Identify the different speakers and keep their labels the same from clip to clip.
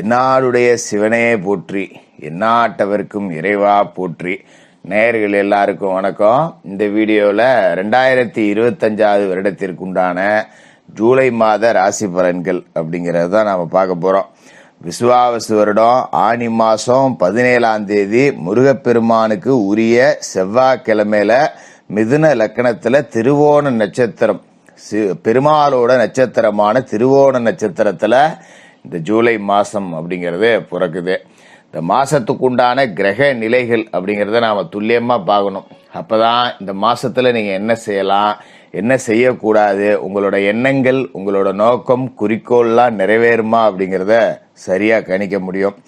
Speaker 1: தென்னாடுடைய சிவனே போற்றி, எந்நாட்டவர்க்கும் இறைவா போற்றி. நேயர்கள் எல்லாருக்கும் வணக்கம். இந்த வீடியோவில் 2025 வருடத்திற்குண்டான ஜூலை மாத ராசி பலன்கள் அப்படிங்கிறது தான் நாம் பார்க்க போகிறோம். விசுவாவசு வருடம் ஆனி மாதம் 17ஆம் தேதி முருகப்பெருமானுக்கு உரிய செவ்வாய்க்கிழமையில மிதுன லக்கணத்தில் திருவோண நட்சத்திரம், பெருமாளோட நட்சத்திரமான திருவோண நட்சத்திரத்தில் இந்த ஜூலை மாதம் அப்படிங்கிறது பிறக்குது. இந்த மாதத்துக்குண்டான கிரக நிலைகள் அப்படிங்கிறத நாம் துல்லியமாக பார்க்கணும். அப்போ தான் இந்த மாதத்தில் நீங்கள் என்ன செய்யலாம், என்ன செய்யக்கூடாது, உங்களோட எண்ணங்கள், உங்களோட நோக்கம், குறிக்கோள்லாம் நிறைவேறுமா அப்படிங்கிறத சரியாக கணிக்க முடியும்.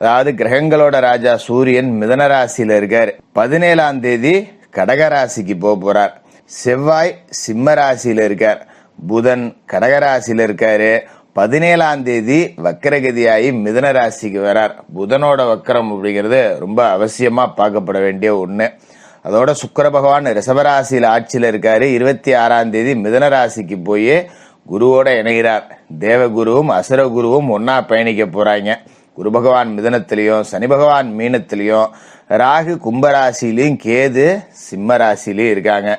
Speaker 1: அதாவது கிரகங்களோட ராஜா சூரியன் மிதன ராசியில் இருக்கார். 17ஆம் தேதி கடகராசிக்கு போகிறார். செவ்வாய் சிம்ம ராசியில் இருக்கார். புதன் கடகராசியில் இருக்காரு. 17ஆம் தேதி வக்கரகதியாகி மிதன ராசிக்கு வரார். புதனோட வக்கரம் அப்படிங்கிறது ரொம்ப அவசியமா பார்க்கப்பட வேண்டிய ஒண்ணு. அதோட சுக்கிர பகவான் ரிஷபராசியில் ஆட்சியில் இருக்காரு. 26ஆம் தேதி மிதன ராசிக்கு போய் குருவோட இணைகிறார். தேவகுருவும் அசுரகுருவும் ஒன்னா பயணிக்க போறாங்க. குரு பகவான் மிதனத்திலையும் சனி பகவான் மீனத்திலையும் ராகு கும்பராசிலையும் கேது சிம்ம ராசிலையும் இருக்காங்க.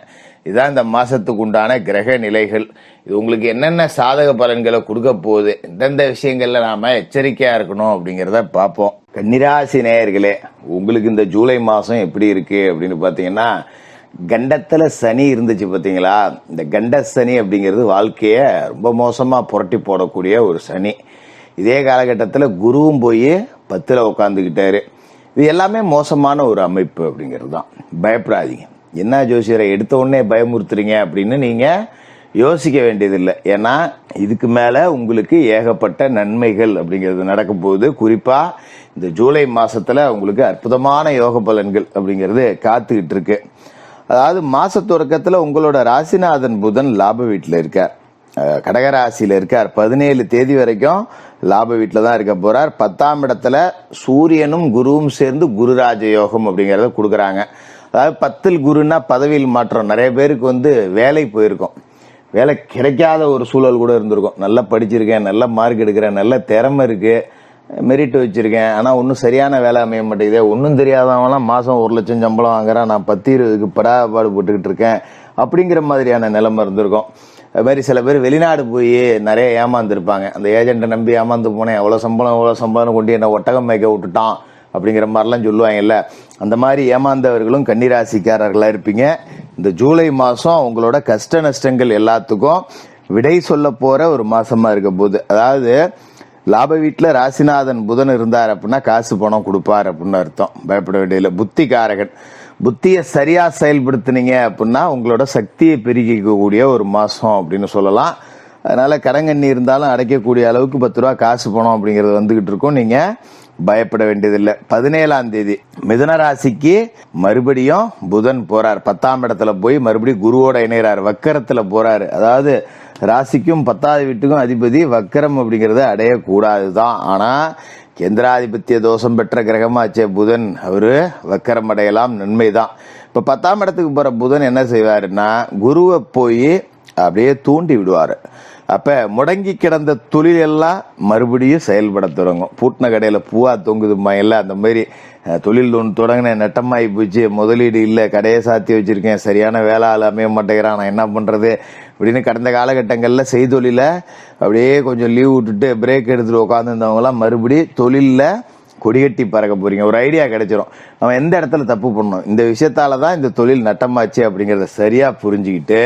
Speaker 1: இதுதான் இந்த மாசத்துக்கு உண்டான கிரக நிலைகள். இது உங்களுக்கு என்னென்ன சாதக பலன்களை கொடுக்க போகுது, எந்தெந்த விஷயங்கள்ல நாம எச்சரிக்கையா இருக்கணும் அப்படிங்கிறத பார்ப்போம். கன்னிராசி நேயர்களே, உங்களுக்கு இந்த ஜூலை மாசம் எப்படி இருக்கு அப்படின்னு பாத்தீங்கன்னா, கண்டத்துல சனி இருந்துச்சு பாத்தீங்களா. இந்த கண்ட சனி அப்படிங்கிறது வாழ்க்கைய ரொம்ப மோசமா புரட்டி போடக்கூடிய ஒரு சனி. இதே காலகட்டத்தில் குருவும் போய் 10ல் உட்காந்துக்கிட்டாரு. இது எல்லாமே மோசமான ஒரு அமைப்பு அப்படிங்கிறது தான். பயப்படாதீங்க. என்ன ஜோசியரை எடுத்த உடனே பயமுறுத்துறீங்க அப்படின்னு நீங்க யோசிக்க வேண்டியதில்லை. ஏன்னா இதுக்கு மேல உங்களுக்கு ஏகப்பட்ட நன்மைகள் அப்படிங்கிறது நடக்க போகுது. குறிப்பா இந்த ஜூலை மாசத்துல உங்களுக்கு அற்புதமான யோக பலன்கள் அப்படிங்கிறது காத்துக்கிட்டு இருக்கு. அதாவது மாச தொடக்கத்துல உங்களோட ராசிநாதன் புதன் லாப வீட்டில் இருக்கார், கடகராசியில இருக்கார். 17 தேதி வரைக்கும் லாப வீட்டில் தான் இருக்க போறார். 10ஆம் இடத்துல சூரியனும் குருவும் சேர்ந்து குருராஜ யோகம் அப்படிங்கறத கொடுக்குறாங்க. அதாவது 10ல் குருன்னா பதவியில் மாற்றம். நிறைய பேருக்கு வேலை போயிருக்கும், வேலை கிடைக்காத ஒரு சூழல் கூட இருந்திருக்கும். நல்லா படிச்சிருக்கேன், நல்ல மார்க் எடுக்கிறேன், நல்ல திறமை இருக்கு, மெரிட் வச்சிருக்கேன், ஆனா ஒன்னும் சரியான வேலை அமைய மாட்டேங்குது. ஒன்னும் தெரியாதவங்களாம் மாசம் 1 லட்சம் சம்பளம் வாங்குறான், நான் 10-20க்கு படாபாடு போட்டுக்கிட்டு இருக்கேன் அப்படிங்கிற மாதிரியான நிலைமை இருந்திருக்கும். அது மாதிரி சில பேர் வெளிநாடு போய் நிறைய ஏமாந்துருப்பாங்க. அந்த ஏஜென்ட்டை நம்பி ஏமாந்து போனேன், எவ்வளவு சம்பளம் கொண்டு என்ன ஒட்டகம் மேய்க்க விட்டுட்டான் அப்படிங்கிற மாதிரிலாம் சொல்லுவாங்கல்ல. அந்த மாதிரி ஏமாந்தவர்களும் கன்னிராசிக்காரர்களா இருப்பீங்க. இந்த ஜூலை மாசம் உங்களோட கஷ்ட நஷ்டங்கள் எல்லாத்துக்கும் விடை சொல்ல போற ஒரு மாசமா இருக்க போகுது. அதாவது லாப வீட்டுல ராசிநாதன் புதன் இருந்தார் அப்படின்னா காசு பணம் கொடுப்பார் அப்படின்னு அர்த்தம். பயப்பட வேண்டியதில்லை. புத்திகாரகன். புத்தியை சரியா செயல்படுத்தினீங்க அப்படின்னா உங்களோட சக்தியை பெருக்கிக்கக்கூடிய ஒரு மாசம் அப்படின்னு சொல்லலாம். அதனால கடங்கண்ணி இருந்தாலும் அடைக்கக்கூடிய அளவுக்கு 10 ரூபா காசு பணம் அப்படிங்கிறது வந்துகிட்டு இருக்கும். நீங்க பயப்பட வேண்டியதில்லை. 17ஆம் தேதி மிதுன ராசிக்கு மறுபடியும் புதன் போறார். 10ஆம் இடத்துல போய் மறுபடியும் குருவோட இணைகிறார். வக்கரத்துல போறாரு. அதாவது ராசிக்கும் 10வது வீட்டுக்கும் அதிபதி வக்கரம் அப்படிங்கறத அடையக்கூடாதுதான். ஆனா கேந்திராதிபத்திய தோஷம் பெற்ற கிரகமாச்சே புதன், அவரு வக்கரம் அடையலாம், நன்மைதான். இப்ப 10ஆம் இடத்துக்கு போற புதன் என்ன செய்வாருன்னா குருவை போய் அப்படியே தூண்டி விடுவாரு. அப்ப முடங்கி கிடந்த தொழில் எல்லாம் மறுபடியும் செயல்பட தொடங்கும். பூட்டின கடையில பூவா தொங்குதுமா எல்லாம் அந்த மாதிரி தொழில் தொடங்கின நட்டமாயி போச்சு, முதலீடு இல்லை, கடையை சாத்தி வச்சிருக்கேன், சரியான வேலை ஆள் அமைய மாட்டேங்கிறான், நான் என்ன பண்றது அப்படின்னு கடந்த காலகட்டங்கள்ல செய்தொழில அப்படியே கொஞ்சம் லீவ் விட்டுட்டு பிரேக் எடுத்துட்டு உட்காந்துருந்தவங்க எல்லாம் மறுபடியும் தொழில்ல கொடிகட்டி பறக்க போறீங்க. ஒரு ஐடியா கிடைச்சிரும், நம்ம எந்த இடத்துல தப்பு பண்ணோம், இந்த விஷயத்தாலதான் இந்த தொழில் நட்டமாச்சு அப்படிங்கறத சரியா புரிஞ்சுக்கிட்டு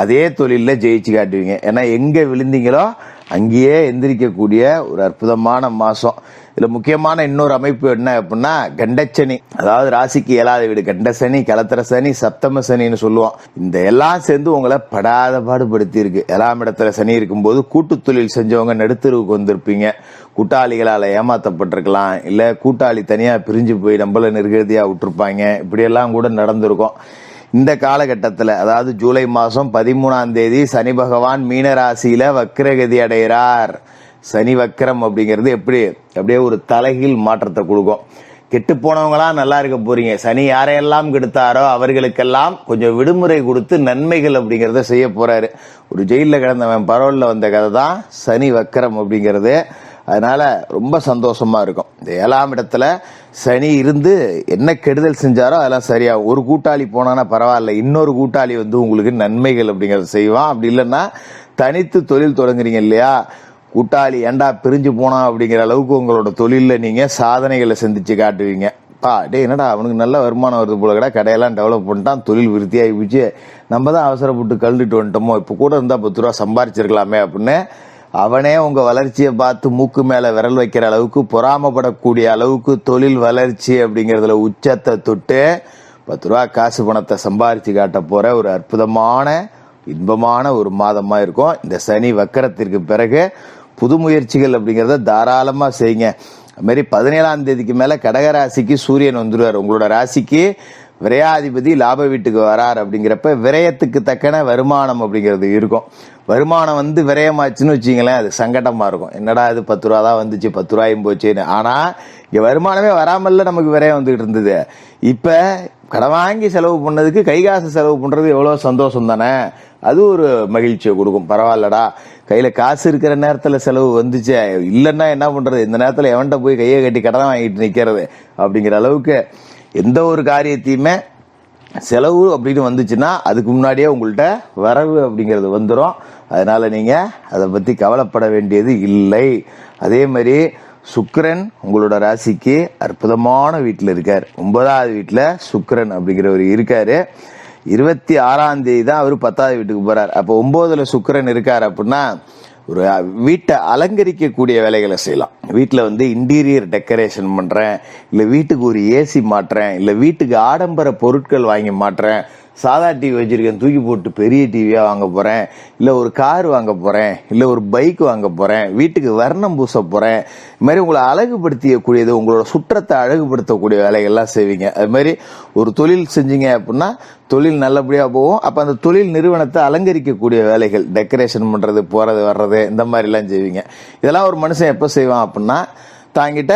Speaker 1: அதே தொழில ஜெயிச்சு காட்டுவீங்க. ஏன்னா எங்க விழுந்தீங்களோ அங்கேயே எந்திரிக்கக்கூடிய ஒரு அற்புதமான மாசம். இதுல முக்கியமான இன்னொரு அமைப்பு என்ன அப்படின்னா கண்டச்சனி. அதாவது ராசிக்கு 7வது வீடு கண்ட சனி, கலத்திர சனி, சப்தம சனின்னு சொல்லுவோம். இந்த எல்லாம் சேர்ந்து உங்களை படாத பாடுபடுத்தி இருக்கு. 7ஆம் இடத்துல சனி இருக்கும்போது கூட்டு தொழில் செஞ்சவங்க நடுத்தருவுக்கு வந்திருப்பீங்க. கூட்டாளிகளால ஏமாத்தப்பட்டிருக்கலாம், இல்ல கூட்டாளி தனியா பிரிஞ்சு போய் நம்மள நிர்கதியா விட்டுருப்பாங்க. இப்படி எல்லாம் கூட நடந்திருக்கும். இந்த காலகட்டத்தில் அதாவது ஜூலை மாசம் 13ஆம் தேதி சனி பகவான் மீன ராசியில வக்ரகதி அடைகிறார். சனி வக்ரம் அப்படிங்கிறது அப்படியே ஒரு தலைகீழ் மாற்றத்தை கொடுக்கும். கெட்டு போனவங்களா நல்லா இருக்க போறீங்க. சனி யாரையெல்லாம் கெடுத்தாரோ அவர்களுக்கெல்லாம் கொஞ்சம் விடுமுறை கொடுத்து நன்மைகள் அப்படிங்கறத செய்ய போறாரு. ஒரு ஜெயில கிடந்தவன் பரவல்ல வந்த கதை தான் சனி வக்கரம் அப்படிங்கிறது. அதனால ரொம்ப சந்தோஷமா இருக்கும். இந்த 7ஆம் இடத்துல சனி இருந்து என்ன கெடுதல் செஞ்சாரோ அதெல்லாம் சரியா. ஒரு கூட்டாளி போனானா பரவாயில்ல, இன்னொரு கூட்டாளி வந்து உங்களுக்கு நன்மைகள் அப்படிங்கறத செய்வான். அப்படி இல்லைன்னா தனித்து தொழில் தொடங்குறீங்க இல்லையா, கூட்டாளி ஏண்டா பிரிஞ்சு போனா அப்படிங்கிற அளவுக்கு உங்களோட தொழில நீங்க சாதனைகளை சந்திச்சு காட்டுவீங்க. டே என்னடா அவனுக்கு நல்ல வருமானம் வருது போல, கடை கடையெல்லாம் டெவலப் பண்ணிட்டான், தொழில் விருத்தியாகி போச்சு, நம்ம தான் அவசரப்பட்டு கழுந்துட்டு வந்துட்டோமோ, இப்போ கூட இருந்தா 10 ரூபா சம்பாரிச்சிருக்கலாமே அப்படின்னு அவனே உங்க வளர்ச்சியை பார்த்து மூக்கு மேல விரல் வைக்கிற அளவுக்கு, பொறாமப்படக்கூடிய அளவுக்கு தொழில் வளர்ச்சி அப்படிங்கறதுல உச்சத்தை தொட்டு 10 ரூபா காசு பணத்தை சம்பாரிச்சு காட்ட போற ஒரு அற்புதமான இன்பமான ஒரு மாதமா இருக்கும். இந்த சனி வக்கரத்திற்கு பிறகு புது முயற்சிகள் அப்படிங்கறத தாராளமா செய்யுங்க. அது மாதிரி 17ஆம் தேதிக்கு மேல கடகராசிக்கு சூரியன் வந்துருவார். உங்களோட ராசிக்கு விரையாதிபதி லாப வீட்டுக்கு வரார். அப்படிங்கிறப்ப விரயத்துக்கு தக்கன வருமானம் அப்படிங்கிறது இருக்கும். வருமானம் வந்து விரயமாச்சுன்னு வச்சுங்களேன், அது சங்கடமா இருக்கும். என்னடா இது 10 ரூபா தான் வந்துச்சு, 10 ரூபாயும் போச்சுன்னு. ஆனா இங்க வருமானமே வராமல்ல நமக்கு விரயம் வந்துகிட்டு இருந்தது. இப்ப கடன் வாங்கி செலவு பண்ணதுக்கு கை காசு செலவு பண்றது எவ்வளவு சந்தோஷம் தானே, அது ஒரு மகிழ்ச்சியை கொடுக்கும். பரவாயில்லடா, கையில காசு இருக்கிற நேரத்துல செலவு வந்துச்சு, இல்லைன்னா என்ன பண்றது, இந்த நேரத்துல எவன்கிட்ட போய் கையை கட்டி கடன் வாங்கிட்டு நிக்கிறது அப்படிங்கிற அளவுக்கு எந்த ஒரு காரியத்தையுமே செலவு அப்படின்னு வந்துச்சுன்னா அதுக்கு முன்னாடியே உங்கள்கிட்ட வரவு அப்படிங்கிறது வந்துடும். அதனால நீங்க அதை பத்தி கவலைப்பட வேண்டியது இல்லை. அதே மாதிரி சுக்கிரன் உங்களோட ராசிக்கு அற்புதமான வீட்டில் இருக்கார். 9வது வீட்டுல சுக்கிரன் அப்படிங்கிறவர் இருக்காரு. 26ஆம் தேதி தான் அவர் 10வது வீட்டுக்கு போறார். அப்போ 9ல சுக்கிரன் இருக்காரு அப்படின்னா ஒரு வீட்டை அலங்கரிக்கக்கூடிய வேலைகளை செய்யலாம். வீட்டில் வந்து இன்டீரியர் டெக்கரேஷன் பண்றேன், இல்லை வீட்டுக்கு ஒரு ஏசி மாட்டுறேன், இல்லை வீட்டுக்கு ஆடம்பர பொருட்கள் வாங்கி மாட்டுறேன், சாதா டிவி வச்சிருக்கேன் தூக்கி போட்டு பெரிய டிவியா வாங்க போறேன், இல்லை ஒரு கார் வாங்க போறேன், இல்லை ஒரு பைக் வாங்க போறேன், வீட்டுக்கு வர்ணம் பூச போறேன், இது மாதிரி உங்களை அழகுபடுத்தியக்கூடியது, உங்களோட சுற்றத்தை அழகுபடுத்தக்கூடிய வேலைகள்லாம் செய்வீங்க. அது மாதிரி ஒரு தொழில் செஞ்சீங்க அப்படின்னா தொழில் நல்லபடியா போகும். அப்ப அந்த தொழில் நிறுவனத்தை அலங்கரிக்கக்கூடிய வேலைகள், டெக்கரேஷன் பண்றது, போறது வர்றது, இந்த மாதிரி எல்லாம் செய்வீங்க. இதெல்லாம் ஒரு மனுஷன் எப்ப செய்வான் அப்படின்னா தாங்கிட்ட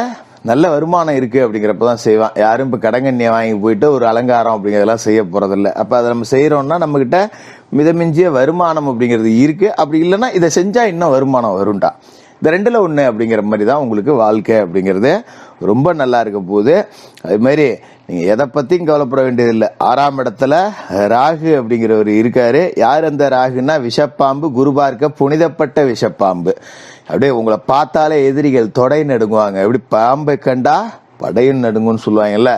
Speaker 1: நல்ல வருமானம் இருக்கு அப்படிங்கிறப்பதான் செய்வான். யாரும் இப்ப கடங்கண்ணியை வாங்கி போயிட்டு ஒரு அலங்காரம் அப்படிங்கறதெல்லாம் செய்ய போறதில்லை. அப்ப அதை நம்ம செய்யறோம்னா நம்ம கிட்ட மிதமிஞ்சிய வருமானம் அப்படிங்கிறது இருக்கு. அப்படி இல்லைன்னா இதை செஞ்சா இன்னும் வருமானம் வரும்டா. இந்த 2ல 1 அப்படிங்கிற மாதிரி தான் உங்களுக்கு வாழ்க்கை அப்படிங்கிறது ரொம்ப நல்லா இருக்க போகுது. அது மாதிரி நீங்க எதை பத்தியும் கவலைப்பட வேண்டியதில்லை. 6ஆம் இடத்துல ராகு அப்படிங்கிறவர் இருக்காரு. யார் அந்த ராகுன்னா விஷப்பாம்பு, குரு பார்க்க புனிதப்பட்ட விஷப்பாம்பு. அப்படியே உங்களை பார்த்தாலே எதிரிகள் தொடை நடுங்குவாங்க. எப்படி பாம்பை கண்டா படையும் நடுங்குன்னு சொல்லுவாங்கல்ல,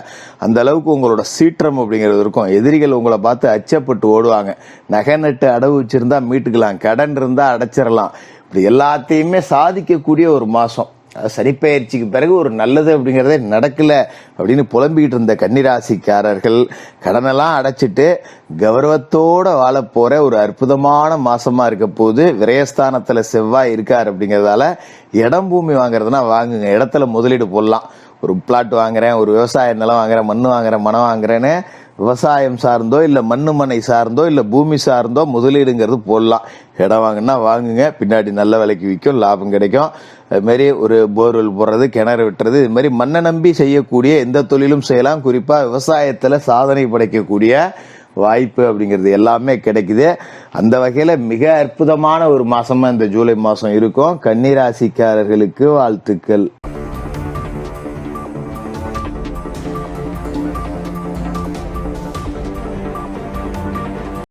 Speaker 1: அந்த அளவுக்கு உங்களோட சீற்றம் அப்படிங்கிறது இருக்கும். எதிரிகள் உங்களை பார்த்து அச்சப்பட்டு ஓடுவாங்க. நகை நட்டு அடவு வச்சிருந்தா மீட்டுக்கலாம், கடன் இருந்தா அடைச்சிடலாம். இப்படி எல்லாத்தையுமே சாதிக்கக்கூடிய ஒரு மாசம். சனிப்பெயர்ச்சிக்கு பிறகு ஒரு நல்லது அப்படிங்கறதே நடக்கல அப்படின்னு புலம்பிக்கிட்டு இருந்த கன்னிராசிக்காரர்கள் கடனெல்லாம் அடைச்சிட்டு கௌரவத்தோட வாழ போற ஒரு அற்புதமான மாசமா இருக்க போது. விரயஸ்தானத்துல செவ்வாய் இருக்கார் அப்படிங்கறதால இடம் பூமி வாங்குறதுனா வாங்குங்க. இடத்துல முதலீடு போடலாம். ஒரு பிளாட் வாங்குறேன், ஒரு விவசாய நிலம் வாங்குறேன், மண்ணு வாங்குறேன், மனம் வாங்குறேன்னு விவசாயம் சார்ந்தோ இல்ல மண்ணு மனை சார்ந்தோ இல்ல பூமி சார்ந்தோ முதலீடுங்கிறது போடலாம். இடம் வாங்கினா வாங்குங்க, பின்னாடி நல்ல விலைக்கு விற்கும், லாபம் கிடைக்கும். அது மாதிரி ஒரு போர்வெல் போடுறது, கிணறு வெட்டுறது, இது மாதிரி மண்ணை நம்பி செய்யக்கூடிய எந்த தொழிலும் செய்யலாம். குறிப்பா விவசாயத்துல சாதனை படைக்கக்கூடிய வாய்ப்பு அப்படிங்கிறது எல்லாமே கிடைக்குது. அந்த வகையில மிக அற்புதமான ஒரு மாசமா இந்த ஜூலை மாசம் இருக்கும். கன்னிராசிக்காரர்களுக்கு வாழ்த்துக்கள்.